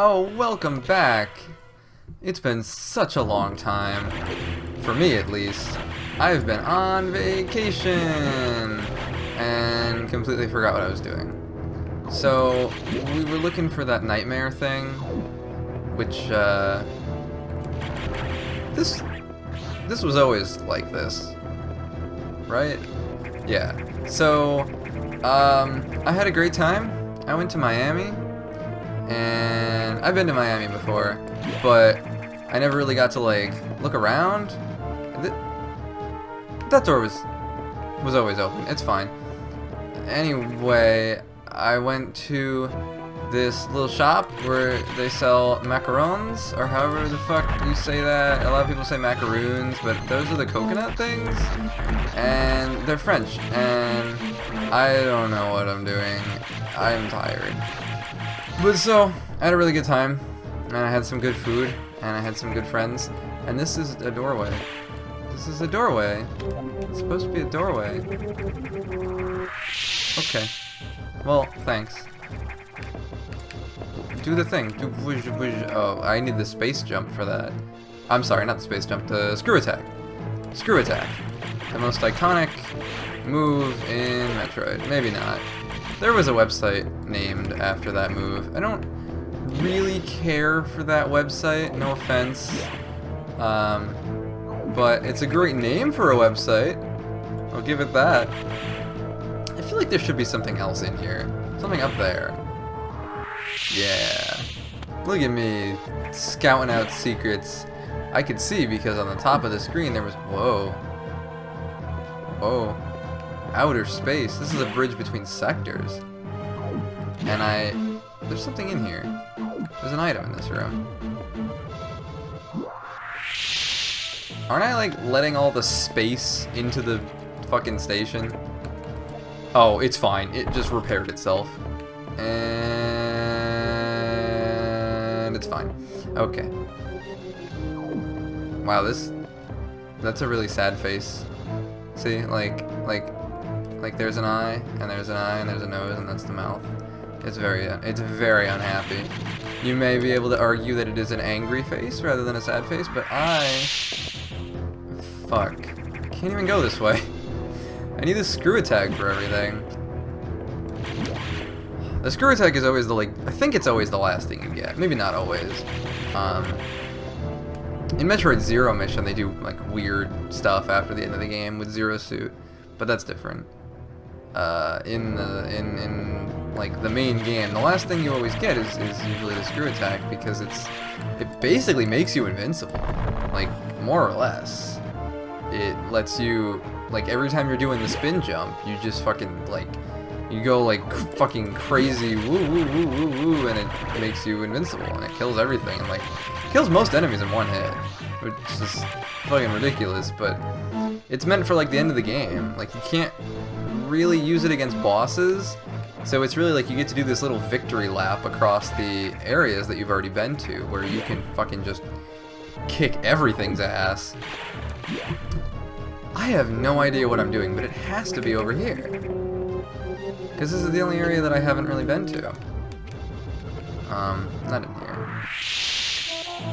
Oh, welcome back. It's been such a long time. For me, at least. I've been on vacation and completely forgot what I was doing. So, we were looking for that nightmare thing, which, this was always like this, right? Yeah. So, I had a great time. I went to Miami, and I've been to Miami before, but I never really got to, like, look around. That door was always open. It's fine. Anyway, I went to this little shop where they sell macarons, or however the fuck you say that. A lot of people say macaroons, but those are the coconut things, and they're French, and I don't know what I'm doing. I'm tired. But so, I had a really good time, and I had some good food, and I had some good friends, and this is a doorway. This is a doorway. It's supposed to be a doorway. Okay. Well, thanks. Do the thing. Do whoosh, whoosh. Oh, I need the space jump for that. I'm sorry, not the space jump. The screw attack. Screw attack. The most iconic move in Metroid. Maybe not. There was a website named after that move. I don't really care for that website. No offense. But it's a great name for a website. I'll give it that. I feel like there should be something else in here. Something up there. Yeah. Look at me scouting out secrets. I could see because on the top of the screen there was... Whoa. Whoa. Outer space. This is a bridge between sectors. And there's something in here. There's an item in this room. Aren't I, like, letting all the space into the fucking station? Oh, it's fine. It just repaired itself. And it's fine. Okay. Wow, that's a really sad face. See, like there's an eye, and there's an eye, and there's a nose, and that's the mouth. It's very unhappy. You may be able to argue that it is an angry face rather than a sad face, but fuck. I can't even go this way. I need a screw attack for everything. The screw attack is always I think it's always the last thing you get. Maybe not always. In Metroid Zero Mission, they do, like, weird stuff after the end of the game with Zero Suit, but that's different. In like the main game, the last thing you always get is usually the screw attack, because it basically makes you invincible, like, more or less. It lets you, like, every time you're doing the spin jump, you just fucking, like, you go, like, fucking crazy woo woo woo woo woo, and it makes you invincible, and it kills everything, and, like, kills most enemies in one hit, which is fucking ridiculous. But it's meant for, like, the end of the game. Like, you can't really use it against bosses, so it's really like you get to do this little victory lap across the areas that you've already been to, where you can fucking just kick everything's ass. I have no idea what I'm doing, but it has to be over here, because this is the only area that I haven't really been to. Not in here.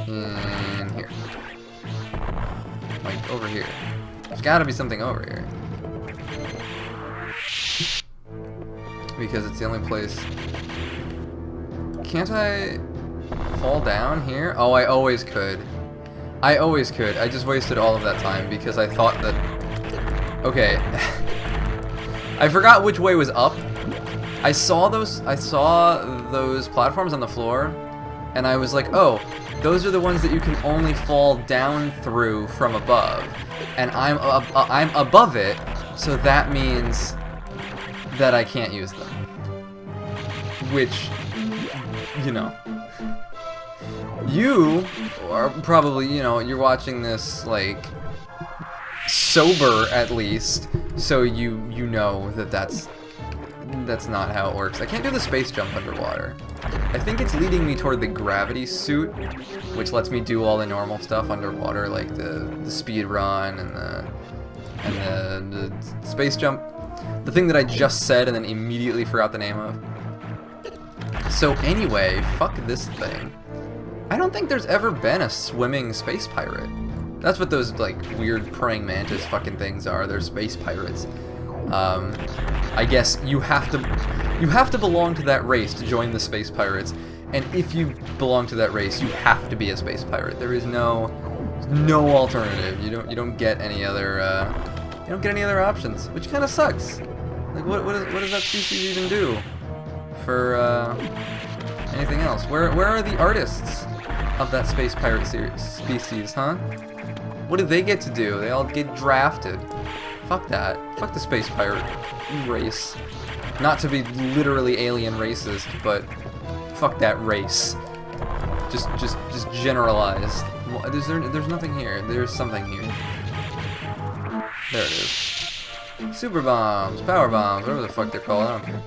In here. Like, over here. There's gotta be something over here. Because it's the only place... Can't I fall down here? Oh, I always could. I always could. I just wasted all of that time because I thought that... Okay. I forgot which way was up. I saw those platforms on the floor, and I was like, oh, those are the ones that you can only fall down through from above. And I'm above it, so that means that I can't use them. Which, you know. You are probably, you know, you're watching this, like, sober at least, so you know that that's not how it works. I can't do the space jump underwater. I think it's leading me toward the gravity suit, which lets me do all the normal stuff underwater, like the speed run and the space jump. The thing that I just said and then immediately forgot the name of. So anyway, fuck this thing. I don't think there's ever been a swimming space pirate. That's what those like weird praying mantis fucking things are. They're space pirates. I guess you have to belong to that race to join the space pirates. And if you belong to that race, you have to be a space pirate. There is no alternative. You don't get any other options, which kind of sucks. Like what does that species even do for anything else? Where are the artists of that space pirate species, huh? What do they get to do? They all get drafted. Fuck that. Fuck the space pirate race. Not to be literally alien racist, but fuck that race. Just generalized. There's nothing here. There's something here. There it is. Super bombs, power bombs, whatever the fuck they're called. I don't care.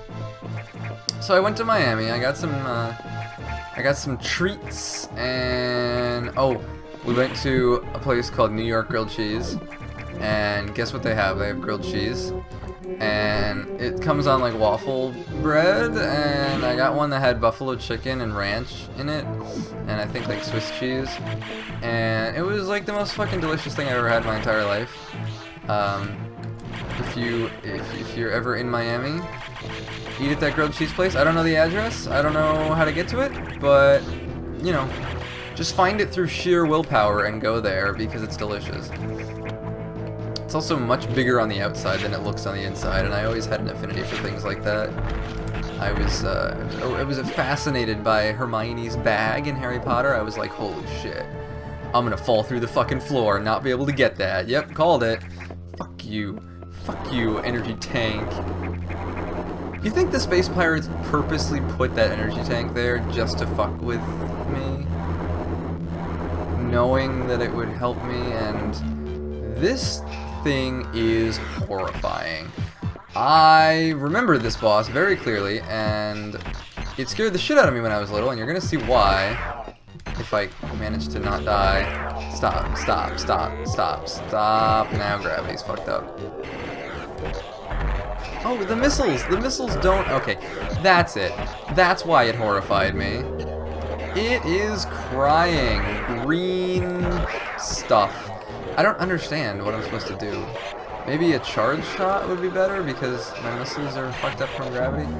So I went to Miami. I got some treats, and we went to a place called New York Grilled Cheese. And guess what they have? They have grilled cheese. And it comes on like waffle bread, and I got one that had buffalo chicken and ranch in it, and I think like Swiss cheese, and it was like the most fucking delicious thing I've ever had in my entire life. If you're ever in Miami, eat at that grilled cheese place. I don't know the address, I don't know how to get to it, but you know, just find it through sheer willpower and go there because it's delicious. It's also much bigger on the outside than it looks on the inside, and I always had an affinity for things like that. I was fascinated by Hermione's bag in Harry Potter. I was like, holy shit, I'm gonna fall through the fucking floor and not be able to get that. Yep, called it. Fuck you, energy tank. You think the space pirates purposely put that energy tank there just to fuck with me, knowing that it would help me? And this thing is horrifying. I remember this boss very clearly, and it scared the shit out of me when I was little, and you're gonna see why if I manage to not die. Stop. Now gravity's fucked up. Oh, the missiles! The missiles don't... Okay, that's it. That's why it horrified me. It is crying green stuff. I don't understand what I'm supposed to do. Maybe a charge shot would be better because my missiles are fucked up from gravity.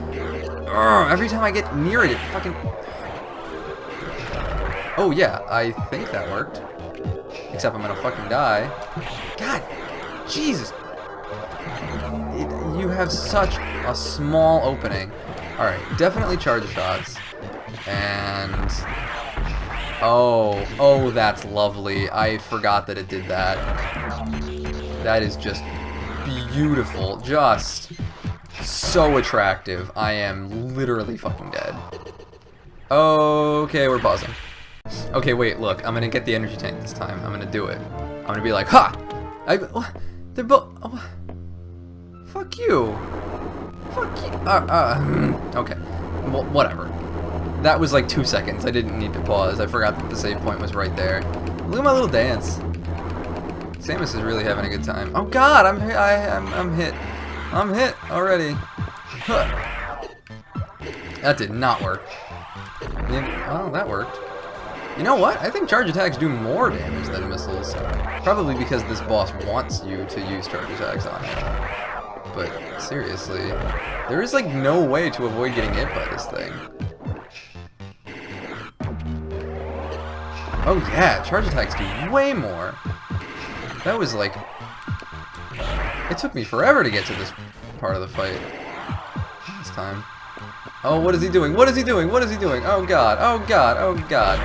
Urgh, every time I get near it, it fucking... Oh yeah, I think that worked. Except I'm gonna fucking die. God, Jesus. You have such a small opening. Alright, definitely charge shots. And... Oh, that's lovely. I forgot that it did that. That is just beautiful. Just so attractive. I am literally fucking dead. Okay, we're pausing. Okay, wait, look. I'm gonna get the energy tank this time. I'm gonna do it. I'm gonna be like, ha! They're both... Oh, fuck you. Fuck you. Okay. Well, whatever. That was like 2 seconds. I didn't need to pause. I forgot that the save point was right there. Look at my little dance. Samus is really having a good time. Oh God, I'm hit. I'm hit already. Huh. That did not work. Well, that worked. You know what? I think charge attacks do more damage than missiles. Probably because this boss wants you to use charge attacks on it. But seriously, there is like no way to avoid getting hit by this thing. Oh yeah, charge attacks do way more. That was like... It took me forever to get to this part of the fight. This time. Oh, what is he doing? What is he doing? What is he doing? Oh God, oh God, oh God.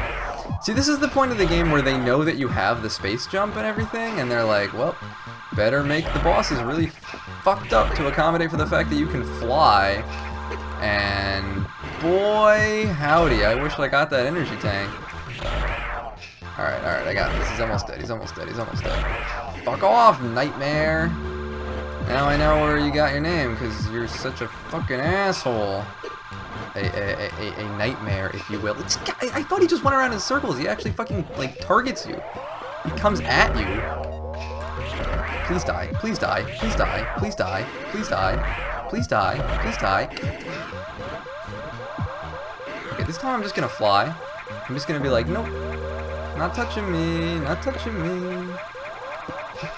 See, this is the point of the game where they know that you have the space jump and everything, and they're like, well, better make the bosses really fucked up to accommodate for the fact that you can fly. And boy, howdy, I wish I got that energy tank. Alright, I got this. He's almost dead. He's almost dead. He's almost dead. Fuck off, nightmare. Now I know where you got your name, because you're such a fucking asshole. A nightmare, if you will. I thought he just went around in circles. He actually fucking, like, targets you. He comes at you. Please die. Please die. Please die. Please die. Please die. Please die. Please die. This time I'm just gonna fly. I'm just gonna be like, nope, not touching me, not touching me.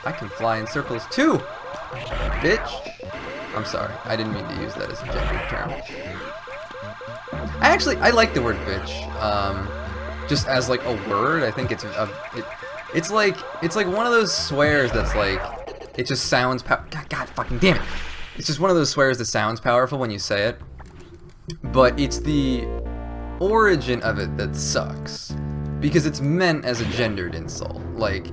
I can fly in circles too, bitch. I'm sorry, I didn't mean to use that as a gendered term. I like the word bitch. Just as like a word, I think it's like one of those swears that's like, it just sounds God fucking damn it. It's just one of those swears that sounds powerful when you say it, but it's the origin of it that sucks, because it's meant as a gendered insult. Like,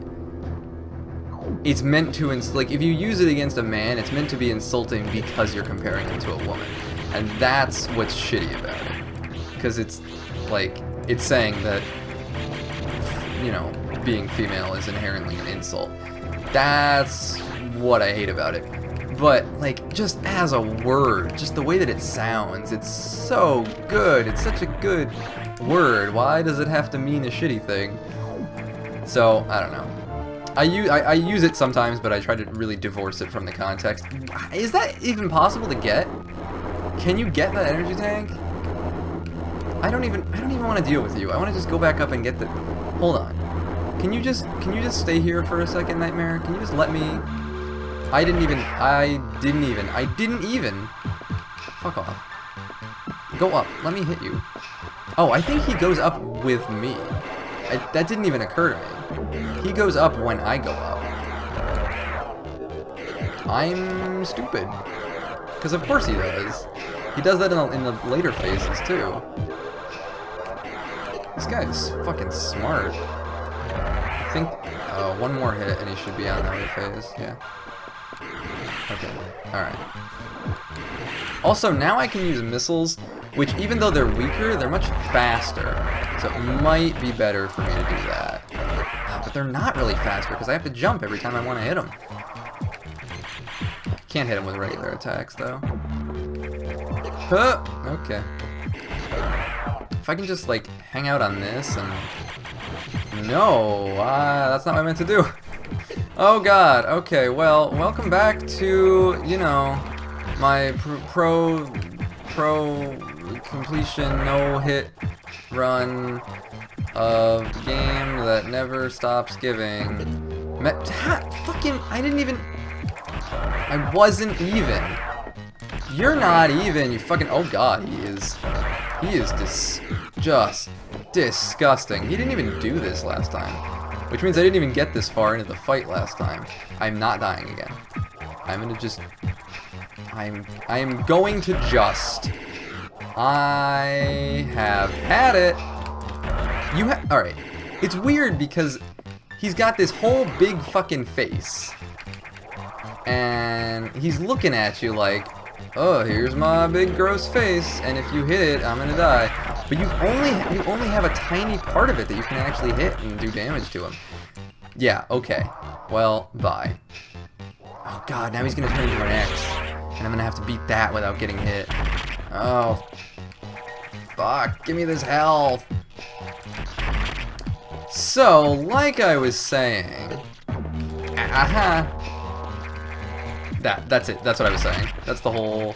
it's meant to like, if you use it against a man, it's meant to be insulting because you're comparing him to a woman, and that's what's shitty about it, because it's like, it's saying that, you know, being female is inherently an insult. That's what I hate about it. But, like, just as a word, just the way that it sounds, it's so good. It's such a good word. Why does it have to mean a shitty thing? So, I don't know. I use it sometimes, but I try to really divorce it from the context. Is that even possible to get? Can you get that energy tank? I don't even want to deal with you. I want to just go back up and get the... Hold on. Can you just stay here for a second, Nightmare? Can you just let me... I didn't even... Fuck off. Go up. Let me hit you. Oh, I think he goes up with me. That didn't even occur to me. He goes up when I go up. I'm stupid. Because of course he does. He does that in the later phases, too. This guy is fucking smart. I think... one more hit and he should be on the other phase. Yeah. Okay, alright. Also, now I can use missiles, which even though they're weaker, they're much faster. So it might be better for me to do that. But they're not really faster, because I have to jump every time I want to hit them. Can't hit them with regular attacks, though. Huh, okay. If I can just, like, hang out on this and... No, that's not what I meant to do. Oh god, okay, well, welcome back to, you know, my pro completion no-hit run of the game that never stops giving. Fucking, I wasn't even. You're not even, you fucking, oh god, he is just disgusting. He didn't even do this last time. Which means I didn't even get this far into the fight last time. I'm not dying again. I'm going to I have had it. Alright. It's weird because he's got this whole big fucking face. And he's looking at you like, oh, here's my big gross face, and if you hit it, I'm gonna die. But you only have a tiny part of it that you can actually hit and do damage to him. Yeah, okay. Well, bye. Oh god, now he's gonna turn into an X. And I'm gonna have to beat that without getting hit. Oh. Fuck, give me this health. So, like I was saying... That's it. That's what I was saying. That's the whole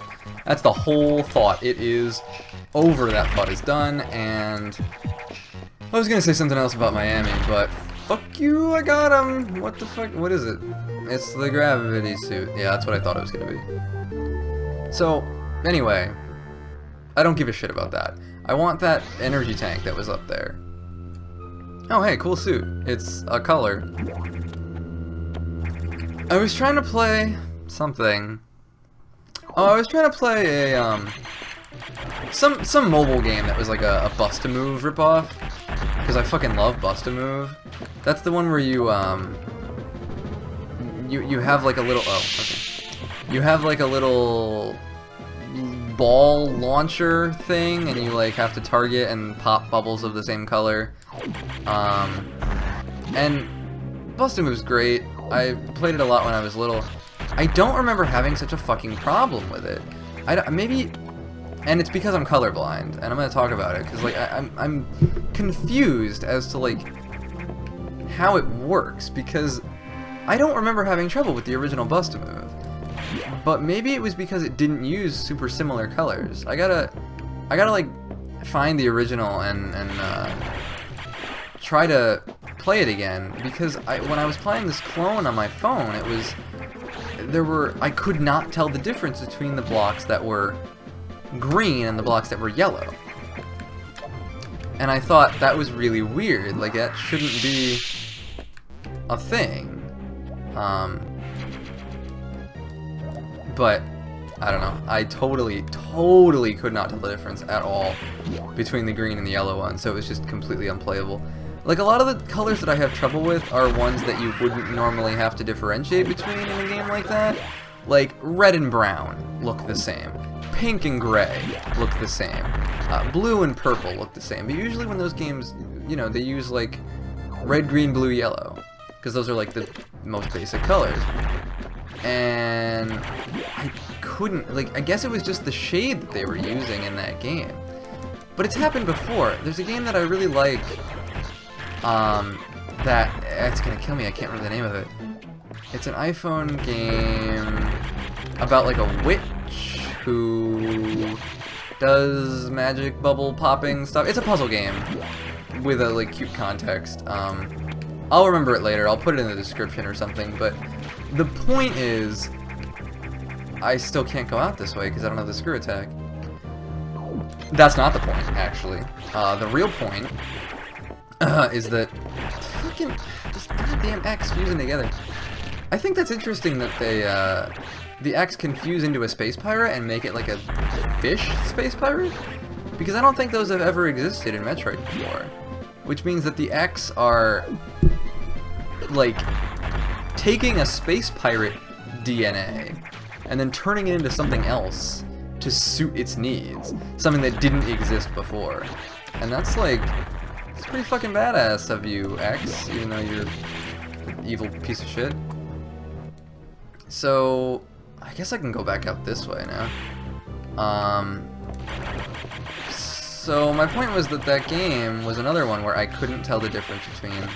thought. It is over. That thought is done, and I was gonna say something else about Miami, but fuck you, I got him. What the fuck? What is it? It's the gravity suit. Yeah, that's what I thought it was gonna be. So, anyway, I don't give a shit about that. I want that energy tank that was up there. Oh, hey, cool suit. It's a color. I was trying to play something. Oh, I was trying to play a some mobile game that was like a Bust-A-Move ripoff, because I fucking love Bust-A-Move. That's the one where you you have like a little you have like a little ball launcher thing, and you like have to target and pop bubbles of the same color. And Bust-A-Move's great. I played it a lot when I was little. I don't remember having such a fucking problem with it. Maybe, and it's because I'm colorblind, and I'm gonna talk about it because like I'm confused as to like how it works, because I don't remember having trouble with the original Bust-A-Move. But maybe it was because it didn't use super similar colors. I gotta like find the original and try to play it again, because when I was playing this clone on my phone, I could not tell the difference between the blocks that were green and the blocks that were yellow. And I thought that was really weird, like that shouldn't be a thing. But I don't know, I totally could not tell the difference at all between the green and the yellow one, so it was just completely unplayable. Like, a lot of the colors that I have trouble with are ones that you wouldn't normally have to differentiate between in a game like that. Like, red and brown look the same. Pink and gray look the same. Blue and purple look the same. But usually when those games, you know, they use, like, red, green, blue, yellow. Because those are, like, the most basic colors. And I couldn't, like, I guess it was just the shade that they were using in that game. But it's happened before. There's a game that I really like, that, it's gonna kill me, I can't remember the name of it. It's an iPhone game about, like, a witch who does magic bubble popping stuff. It's a puzzle game with a, like, cute context. I'll remember it later, I'll put it in the description or something, but the point is, I still can't go out this way because I don't have the screw attack. That's not the point, actually. The real point is that fucking this goddamn X fusing together. I think that's interesting that they the X can fuse into a space pirate and make it like a fish space pirate, because I don't think those have ever existed in Metroid before. Which means that the X are like taking a space pirate DNA and then turning it into something else to suit its needs, something that didn't exist before. And that's like, it's pretty fucking badass of you, X, even though you're an evil piece of shit. So I guess I can go back out this way now. So my point was that that game was another one where I couldn't tell the difference between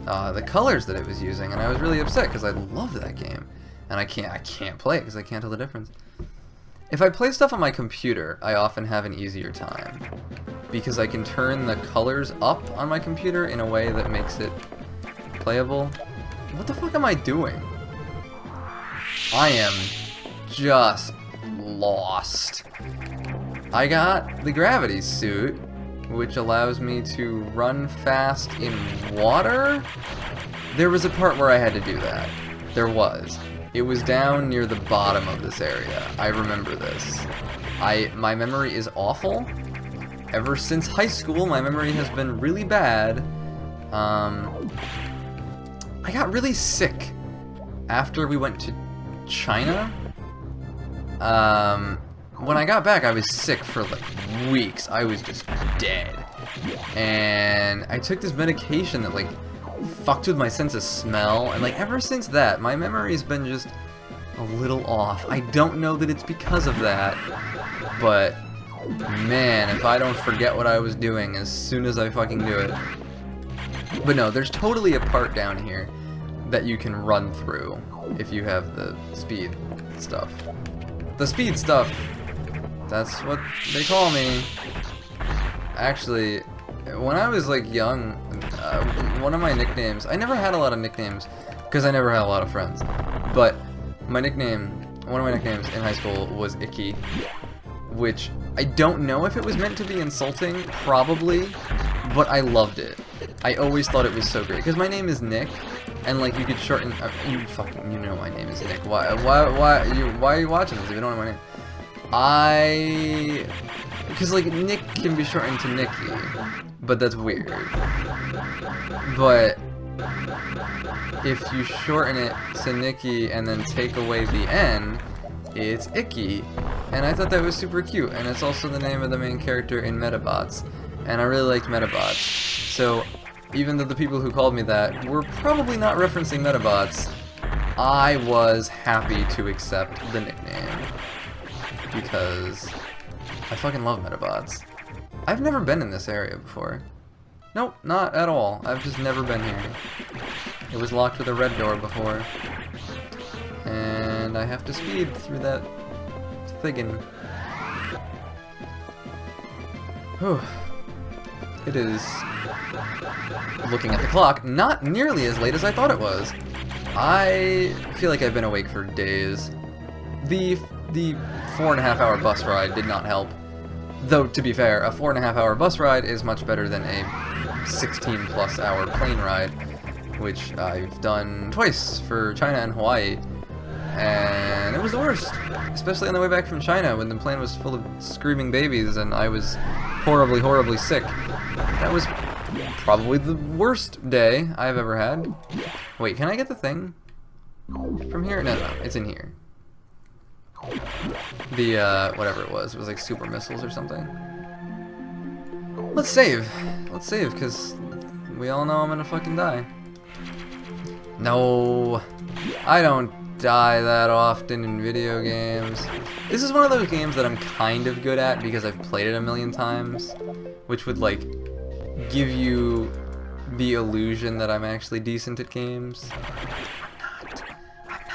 the colors that it was using, and I was really upset because I loved that game, and I can't play it because I can't tell the difference. If I play stuff on my computer, I often have an easier time because I can turn the colors up on my computer in a way that makes it playable. What the fuck am I doing? I am just lost. I got the gravity suit, which allows me to run fast in water. There was a part where I had to do that. There was. It was down near the bottom of this area. I remember this. My memory is awful. Ever since high school, my memory has been really bad. I got really sick after we went to China. When I got back, I was sick for like weeks. I was just dead. And I took this medication that like fucked with my sense of smell, and like ever since that, my memory's been just a little off. I don't know that it's because of that, but man, if I don't forget what I was doing as soon as I fucking do it. But no, there's totally a part down here that you can run through if you have the speed stuff. The speed stuff, that's what they call me. Actually, when I was like young, one of my nicknames, I never had a lot of nicknames because I never had a lot of friends, but my nickname, one of my nicknames in high school was Icky, which I don't know if it was meant to be insulting, probably, but I loved it. I always thought it was so great because my name is Nick, and like you could shorten. You know my name is Nick. Why are you watching this if you don't know my name? Because like Nick can be shortened to Nicky, but that's weird. But if you shorten it to Nicky and then take away the N, it's Icky. And I thought that was super cute, and it's also the name of the main character in Metabots, and I really liked Metabots. So even though the people who called me that were probably not referencing Metabots, I was happy to accept the nickname because I fucking love Metabots. I've never been in this area before. Nope, not at all. I've just never been here. It was locked with a red door before. And I have to speed through that thiggin'. Whew. It is, looking at the clock, not nearly as late as I thought it was. I feel like I've been awake for days. The 4.5 hour bus ride did not help. Though, to be fair, a 4.5 hour bus ride is much better than a 16+ hour plane ride, which I've done twice for China and Hawaii. And it was the worst, especially on the way back from China when the plane was full of screaming babies and I was horribly, horribly sick. That was probably the worst day I've ever had. Wait, can I get the thing from here? No, it's in here. The, whatever it was like super missiles or something. Let's save, because we all know I'm gonna fucking die. No, I don't die that often in video games. This is one of those games that I'm kind of good at because I've played it a million times, which would like give you the illusion that I'm actually decent at games. I'm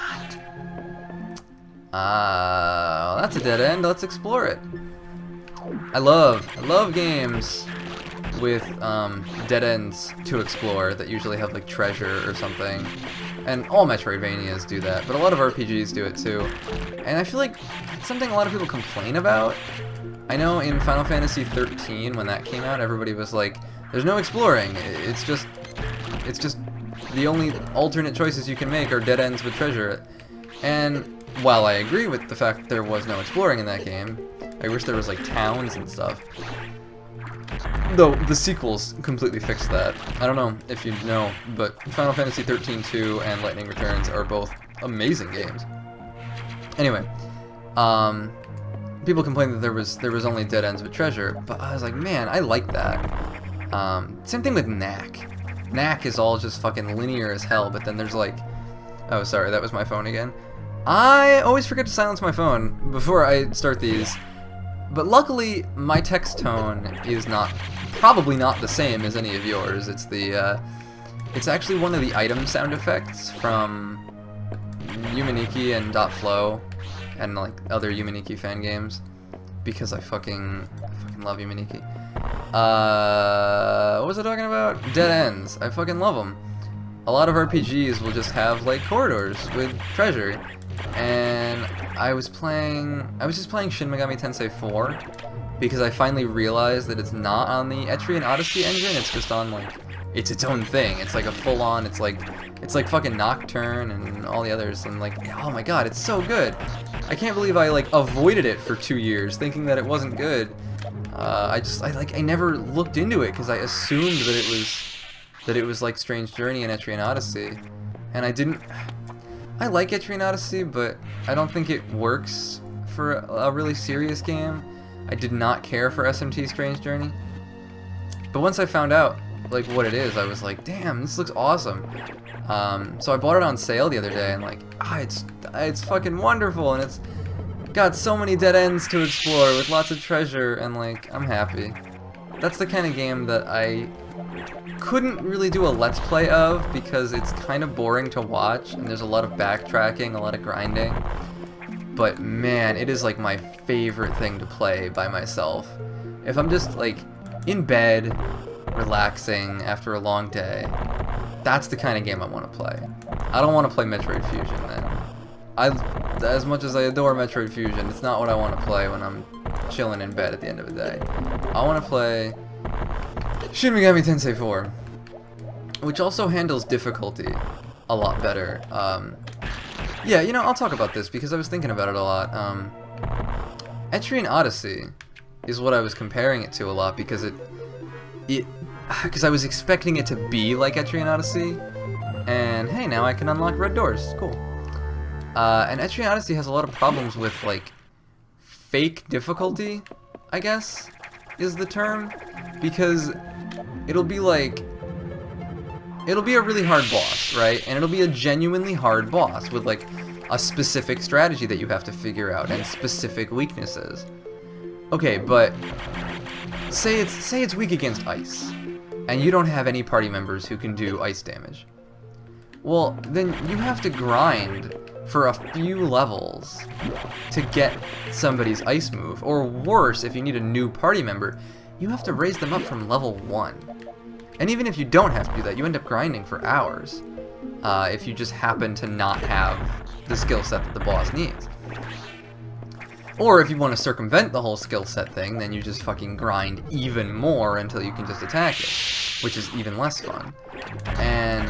not. That's a dead end. Let's explore it. I love games with dead ends to explore that usually have like treasure or something. And all Metroidvanias do that, but a lot of RPGs do it too. And I feel like it's something a lot of people complain about. I know in Final Fantasy 13 when that came out, everybody was like, there's no exploring. It's just the only alternate choices you can make are dead ends with treasure. And while I agree with the fact that there was no exploring in that game, I wish there was like towns and stuff. Though the sequels completely fixed that. I don't know if you know, but Final Fantasy 13-2 and Lightning Returns are both amazing games. Anyway, people complained that there was only dead ends with treasure, but I was like, man, I like that. Same thing with Knack. Knack is all just fucking linear as hell, but then there's like, oh sorry, that was my phone again. I always forget to silence my phone before I start these. But luckily, my text tone is probably not the same as any of yours. It's it's actually one of the item sound effects from Yuminiki and .flow and like other Yuminiki fan games, because I fucking love Yuminiki. What was I talking about? Dead ends. I fucking love them. A lot of RPGs will just have like corridors with treasure. And I was just playing Shin Megami Tensei 4 because I finally realized that it's not on the Etrian Odyssey engine. It's just on like its own thing. It's like a full-on. It's like fucking Nocturne and all the others. And like, oh my god, it's so good. I can't believe I like avoided it for 2 years thinking that it wasn't good. I never looked into it because I assumed that it was like Strange Journey and Etrian Odyssey, and I didn't. I like Etrian Odyssey, but I don't think it works for a really serious game. I did not care for SMT Strange Journey. But once I found out like what it is, I was like, damn, this looks awesome. So I bought it on sale the other day, and like, it's fucking wonderful, and it's got so many dead ends to explore with lots of treasure, and like, I'm happy. That's the kind of game that I couldn't really do a let's play of because it's kind of boring to watch and there's a lot of backtracking, a lot of grinding. But man, it is like my favorite thing to play by myself. If I'm just like in bed, relaxing after a long day, that's the kind of game I want to play. I don't want to play Metroid Fusion, man. As much as I adore Metroid Fusion, it's not what I want to play when I'm chilling in bed at the end of the day. I want to play Shin Megami Tensei 4, which also handles difficulty a lot better. Yeah, you know, I'll talk about this because I was thinking about it a lot. Etrian Odyssey is what I was comparing it to a lot because because I was expecting it to be like Etrian Odyssey, and hey, now I can unlock red doors. Cool. And Etrian Odyssey has a lot of problems with like fake difficulty, I guess is the term, because it'll be a really hard boss, right? And it'll be a genuinely hard boss with like a specific strategy that you have to figure out and specific weaknesses. Okay, but say it's weak against ice, and you don't have any party members who can do ice damage. Well, then you have to grind for a few levels to get somebody's ice move, or worse, if you need a new party member, you have to raise them up from level 1. And even if you don't have to do that, you end up grinding for hours if you just happen to not have the skill set that the boss needs. Or if you want to circumvent the whole skill set thing, then you just fucking grind even more until you can just attack it, which is even less fun. And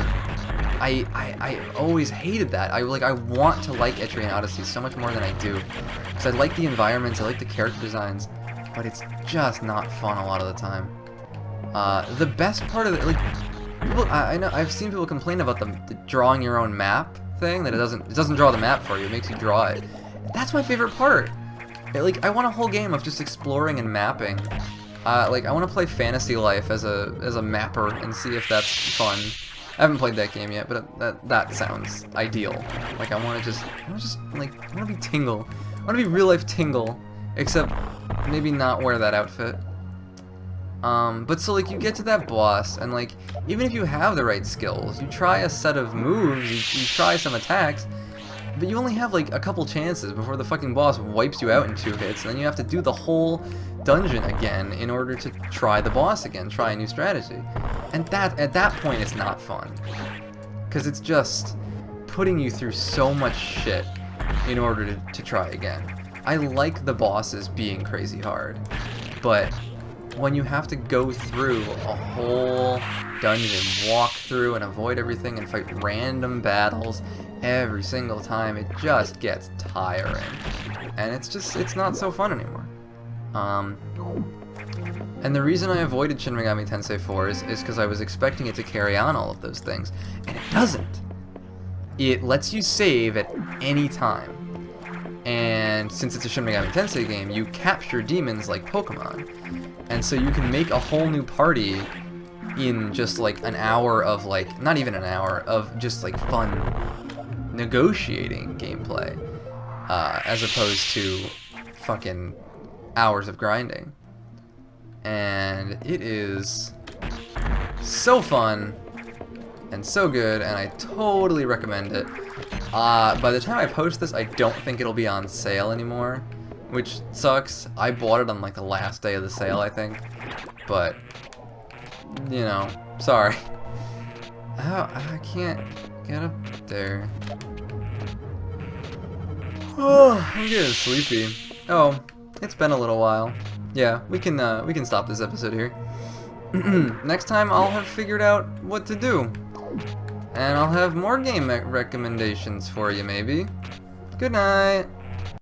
I always hated that. I want to like Etrian Odyssey so much more than I do, because I like the environments, I like the character designs, but it's just not fun a lot of the time. The best part of it, like, people, I know I've seen people complain about the drawing your own map thing, that it doesn't draw the map for you, it makes you draw it. That's my favorite part. Like, I want a whole game of just exploring and mapping. Like, I want to play Fantasy Life as a mapper and see if that's fun. I haven't played that game yet, but that sounds ideal. Like, I want to be Tingle. I want to be real life Tingle, except maybe not wear that outfit. But so, like, you get to that boss, and, like, even if you have the right skills, you try a set of moves, you try some attacks, but you only have, like, a couple chances before the fucking boss wipes you out in 2 hits, and then you have to do the whole dungeon again in order to try the boss again, try a new strategy. And at that point, it's not fun. Because it's just putting you through so much shit in order to try again. I like the bosses being crazy hard, but when you have to go through a whole dungeon, walk through and avoid everything and fight random battles every single time, it just gets tiring. And it's not so fun anymore. And the reason I avoided Shin Megami Tensei 4 is because I was expecting it to carry on all of those things, and it doesn't. It lets you save at any time. And since it's a Shin Megami Tensei game, you capture demons like Pokemon. And so you can make a whole new party in just like an hour of, like, not even an hour, of just like fun negotiating gameplay, as opposed to fucking hours of grinding. And it is so fun and so good, and I totally recommend it. By the time I post this, I don't think it'll be on sale anymore, which sucks. I bought it on, like, the last day of the sale, I think. But, you know, sorry. Oh, I can't get up there. Oh, I'm getting sleepy. Oh, it's been a little while. Yeah, we can stop this episode here. Next time I'll have figured out what to do. And I'll have more game recommendations for you, maybe. Good night.